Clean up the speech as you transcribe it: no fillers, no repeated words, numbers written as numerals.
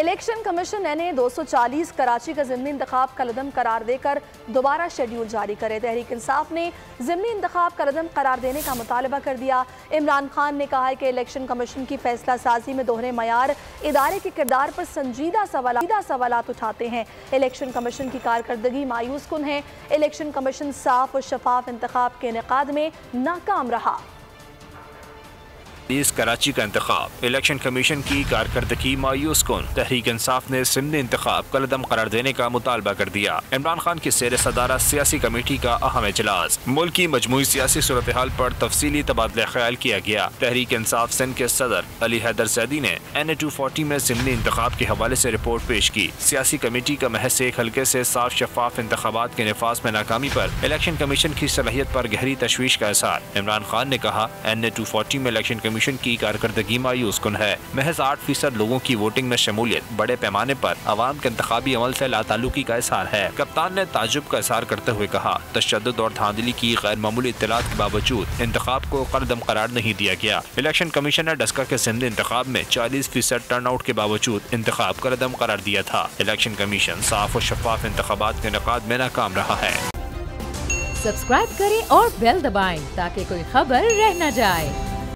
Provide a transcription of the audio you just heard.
Election commission NA 240 Karachi का ज़िमनी इंतखाब कलअदम करार देकर दोबारा शेड्यूल जारी करे। तहरीक इंसाफ ने ज़िमनी इंतखाब कलअदम करार देने का मुतालबा कर दिया। इमरान खान ने कहा है कि इलेक्शन कमीशन की फैसला साजी में दोहरे मयार इदारे के किरदार पर संजीदा सवालात उठाते हैं। इलेक्शन कमीशन की कारकर्दगी मायूस कुन है। इलेक्शन कमीशन साफ और शफाफ इंतखाब के इनेकाद में नाकाम रहा। कराची का इंतखाब, इलेक्शन कमीशन की कारकर्दगी मायूस कुन। तहरीक इंसाफ ने ज़िमनी इंतखाब कलअदम करार देने का मुतालबा कर दिया। इमरान खान की ज़ेर सदारत सियासी कमेटी का अहम इजलास, मुल्क की मजमूई सियासी सूरत हाल पर तफसीली तबादला ख्याल किया गया। तहरीक इंसाफ सिंध के सदर अली हैदर जैदी ने NA 240 में ज़िमनी इंतखाब के हवाले से रिपोर्ट पेश की। सियासी कमेटी का महज एक हल्के से साफ शफाफ इंतखाबात के नफाज में नाकामी पर इलेक्शन कमीशन की सलाहियत पर गहरी तशवीश का इज़हार। इमरान खान ने कहा, NA 240 में इलेक्शन कमीशन की कारकर्दगी मायूस कुन है। महज 8% लोगों की वोटिंग में शमूलियत बड़े पैमाने पर अवाम के इंतखाबी अमल से लाताल्लुकी का इज़हार है। कप्तान ने ताजुब का इज़हार करते हुए कहा, तशद्दुद और धांधली की गैर मामूली इत्तलात के बावजूद इंतखाब को कलअदम करार नहीं दिया गया। इलेक्शन कमीशन ने डस्का के ज़िमनी इंतखाब में 40% टर्न आउट के बावजूद इंतखाब कलअदम करार दिया था। इलेक्शन कमीशन साफ और शफाफ इंतखाबात के इनेकाद में नाकाम रहा है। सब्सक्राइब करें और बेल दबाएं ताकि कोई खबर रह न जाए।